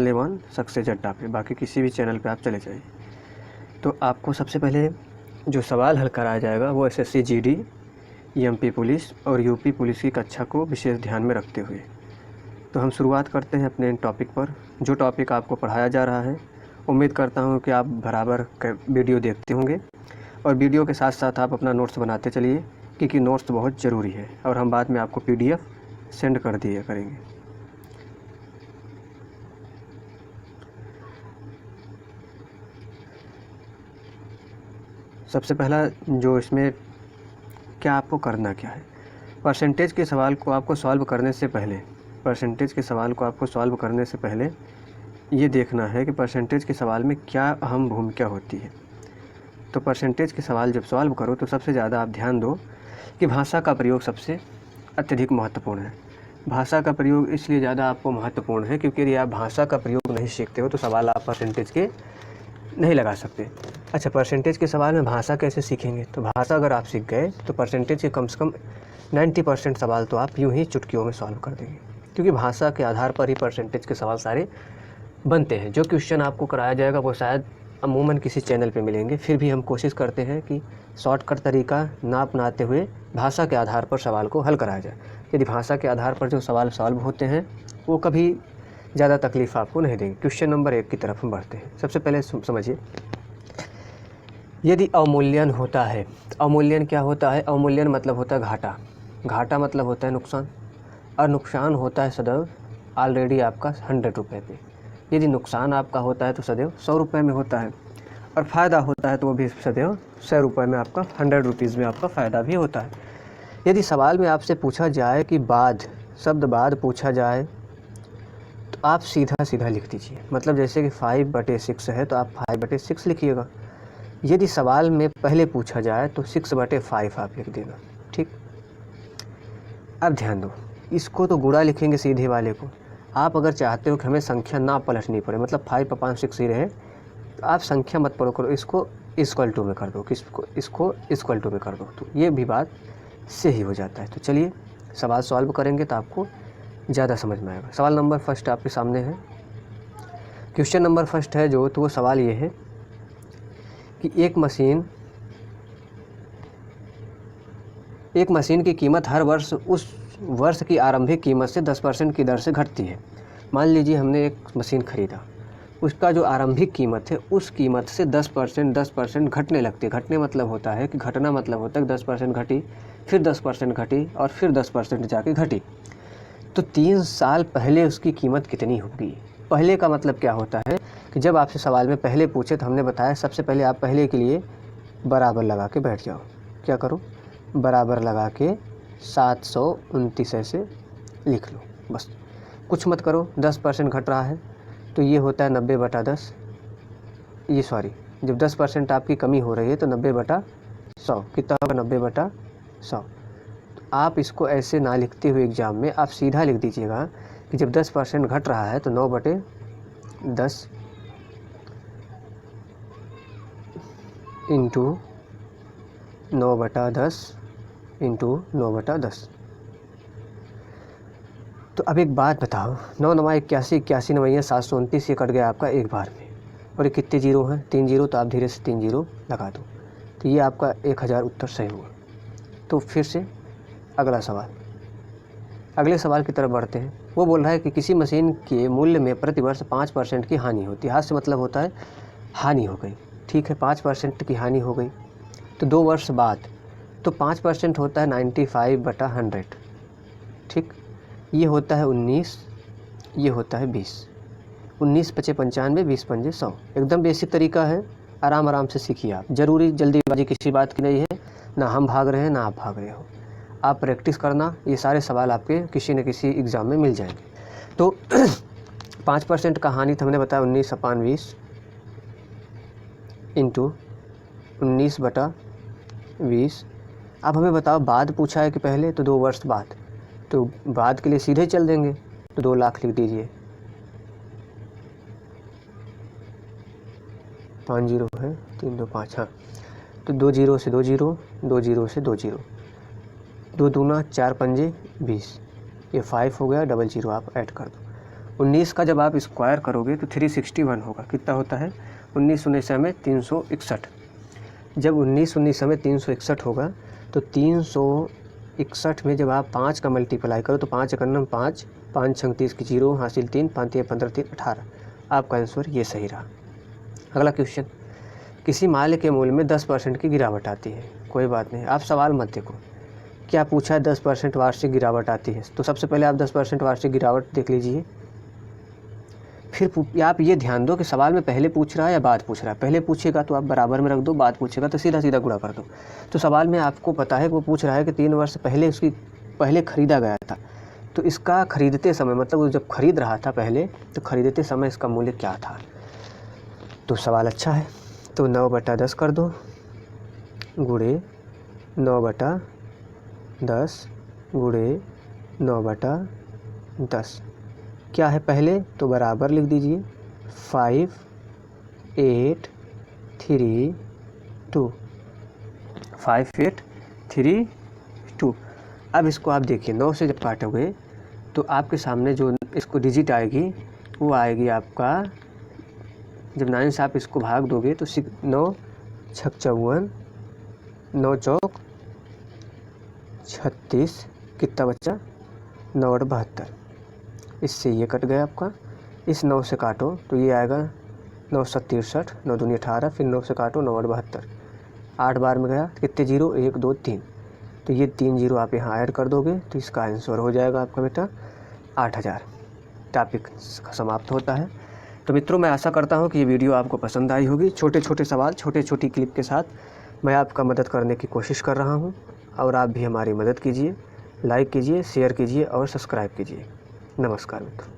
Only one success अड्डा पे, बाकी किसी भी चैनल पे आप चले जाइए। तो आपको सबसे पहले जो सवाल हल कराया जाएगा वो एसएससी जीडी, एमपी पुलिस और यूपी पुलिस की कक्षा को विशेष ध्यान में रखते हुए। तो हम शुरुआत करते हैं अपने टॉपिक पर। जो टॉपिक आपको पढ़ाया जा रहा है, उम्मीद करता हूँ कि आप बराबर वीडियो देखते होंगे और वीडियो के साथ साथ आप अपना नोट्स बनाते चलिए, क्योंकि नोट्स बहुत ज़रूरी है और हम बाद में आपको पीडीएफ सेंड कर दिया करेंगे। सबसे पहला जो इसमें क्या आपको करना क्या है, परसेंटेज के सवाल को आपको सॉल्व करने से पहले ये देखना है कि परसेंटेज के सवाल में क्या अहम भूमिका होती है। तो परसेंटेज के सवाल जब सॉल्व करो तो सबसे ज़्यादा आप ध्यान दो कि भाषा का प्रयोग सबसे अत्यधिक महत्वपूर्ण है। भाषा का प्रयोग इसलिए ज़्यादा आपको महत्वपूर्ण है क्योंकि यदि आप भाषा का प्रयोग नहीं सीखते हो तो सवाल आप परसेंटेज के नहीं लगा सकते। अच्छा, परसेंटेज के सवाल में भाषा कैसे सीखेंगे? तो भाषा अगर आप सीख गए तो परसेंटेज के कम से कम 90% सवाल तो आप यूं ही चुटकियों में सॉल्व कर देंगे, क्योंकि भाषा के आधार पर ही परसेंटेज के सवाल सारे बनते हैं। जो क्वेश्चन आपको कराया जाएगा वो शायद अमूमन किसी चैनल पे मिलेंगे, फिर भी हम कोशिश करते हैं कि शॉर्टकट तरीका ना अपनाते हुए भाषा के आधार पर सवाल को हल कराया जाए। यदि भाषा के आधार पर जो सवाल सॉल्व होते हैं वो कभी ज़्यादा तकलीफ़ आपको नहीं देंगे। क्वेश्चन नंबर 1 की तरफ हम बढ़ते हैं। सबसे पहले समझिए, यदि अवमूल्यन होता है, अवमूल्यन क्या होता है? अवमूल्यन मतलब होता है घाटा, घाटा मतलब होता है नुकसान, और नुकसान होता है सदैव ऑलरेडी आपका 100 रुपये पे। यदि नुकसान आपका होता है तो सदैव 100 रुपये में होता है, और फ़ायदा होता है तो वो भी सदैव 100 रुपये में, आपका 100 रुपीज़ में आपका फ़ायदा भी होता है। यदि सवाल में आपसे पूछा जाए कि बाद, शब्द बाद पूछा जाए तो आप सीधा सीधा लिख दीजिए। मतलब जैसे कि 5/6 है तो आप 5/6 लिखिएगा। यदि सवाल में पहले पूछा जाए तो 6/5 आप लिख देना। ठीक, अब ध्यान दो, इसको तो गुणा लिखेंगे सीधे वाले को। आप अगर चाहते हो कि हमें संख्या ना पलटनी पड़े, मतलब 5/6 ही रहे, तो आप संख्या मत पढ़ो करो, इसको इक्वल टू में कर दो, इसको इक्वल टू में कर दो, तो ये भी बात सही हो जाता है। तो चलिए सवाल सॉल्व करेंगे तो आपको ज़्यादा समझ में आएगा। सवाल नंबर फर्स्ट आपके सामने है, क्वेश्चन नंबर फर्स्ट है जो, तो वो सवाल ये है कि एक मशीन की कीमत हर वर्ष उस वर्ष की आरंभिक कीमत से 10% की दर से घटती है। मान लीजिए हमने एक मशीन खरीदा, उसका जो आरंभिक कीमत है उस कीमत से 10% घटने लगती है। घटने मतलब होता है कि घटना मतलब होता है कि 10% घटी, फिर 10% घटी और फिर 10% जाके घटी। तो 3 साल पहले उसकी कीमत कितनी होगी? पहले का मतलब क्या होता है कि जब आपसे सवाल में पहले पूछे तो हमने बताया सबसे पहले आप पहले के लिए बराबर लगा के बैठ जाओ। क्या करो? बराबर लगा के 729 ऐसे लिख लो, बस कुछ मत करो। 10% घट रहा है तो ये होता है 90/10, ये सॉरी, जब 10% आपकी कमी हो रही है तो 90/100 कितना होगा? 90/100। तो आप इसको ऐसे ना लिखते हुए एग्ज़ाम में आप सीधा लिख दीजिएगा कि जब 10% घट रहा है तो 9/10 इंटू 9/10 इंटू 9/10। तो अब एक बात बताओ, 9 9 81, 81 9 729, ये कट गया आपका एक बार में, और ये कितने जीरो हैं? 3 जीरो, तो आप धीरे से 3 जीरो लगा दो, तो ये आपका 1000 उत्तर सही हुआ। तो फिर से अगला सवाल, अगले सवाल की तरफ बढ़ते हैं। वो बोल रहा है कि किसी मशीन के मूल्य में प्रतिवर्ष 5% की हानि होती है। हानि से मतलब होता है हानि हो गई, ठीक है, 5% की हानि हो गई तो 2 वर्ष बाद, तो 5% होता है 95/100, ठीक, ये होता है 19, ये होता है 20, 19 × 5 = 95, 20 × 5 = 100। एकदम बेसिक तरीका है, आराम आराम से सीखिए आप। ज़रूरी जल्दीबाजी किसी बात की नहीं है, ना हम भाग रहे हैं ना आप भाग रहे हो। आप प्रैक्टिस करना, ये सारे सवाल आपके किसी न किसी एग्ज़ाम में मिल जाएंगे। तो 5% का हानि तो हमने बताया 19/20 इंटू 19/20। अब हमें बताओ बाद पूछा है कि पहले, तो 2 वर्ष बाद, तो बाद के लिए सीधे चल देंगे, तो 2 लाख लिख दीजिए, 5 जीरो है, 3 2 5, हाँ, तो 2 जीरो से 2 जीरो, 2 जीरो से 2 जीरो, 2 दूना 4 पंजे 20, ये 5 हो गया, डबल जीरो आप ऐड कर दो। 19 का जब आप स्क्वायर करोगे तो 361 होगा। कितना होता है? 19 19 में 361। जब 19 19 में 361 होगा तो 361 में जब आप 5 का मल्टीप्लाई करो तो 5 एकन्नम 5, 5 छंग 30 की 0 हासिल 3, 5 3 15 3 18। आपका आंसर ये सही रहा। अगला क्वेश्चन, किसी माल के मूल्य में 10% की गिरावट आती है। कोई बात नहीं, आप सवाल मत देखो क्या पूछा है, 10% वार्षिक गिरावट आती है। तो सबसे पहले आप 10% वार्षिक गिरावट देख लीजिए, फिर आप ये ध्यान दो कि सवाल में पहले पूछ रहा है या बाद पूछ रहा है। पहले पूछेगा तो आप बराबर में रख दो, बाद पूछेगा तो सीधा सीधा गुणा कर दो। तो सवाल में आपको पता है कि वो पूछ रहा है कि 3 वर्ष पहले उसकी पहले ख़रीदा गया था, तो इसका खरीदते समय मतलब वो जब खरीद रहा था पहले, तो खरीदते समय इसका मूल्य क्या था। तो सवाल अच्छा है। तो 9/10 कर दो, गुणे 9/10 गुणे 9/10 क्या है पहले, तो बराबर लिख दीजिए 5 8 3 2, 5 8 3 2। अब इसको आप देखिए, 9 से जब काटोगे तो आपके सामने जो इसको डिजिट आएगी वो आएगी आपका, जब 9 से आप इसको भाग दोगे तो 9 छक 54, 9 चौक 36, कितना बच्चा 9/72। इससे ये कट गया आपका। इस 9 से काटो तो ये आएगा 9 7 63, 9 दूनी 18, फिर 9 से काटो 9/72। 8 बार में गया, कितने 0 1 2 3, तो ये 3 0 आप यहाँ ऐड कर दोगे तो इसका आंसर हो जाएगा आपका बेटा 8000। टॉपिक समाप्त होता है। तो मित्रों, मैं आशा करता हूँ कि ये वीडियो आपको पसंद आई होगी। छोटे छोटे सवाल छोटे छोटी क्लिप के साथ मैं आपका मदद करने की कोशिश कर रहा हूँ, और आप भी हमारी मदद कीजिए। लाइक कीजिए, शेयर कीजिए और सब्सक्राइब कीजिए। नमस्कार मित्रों।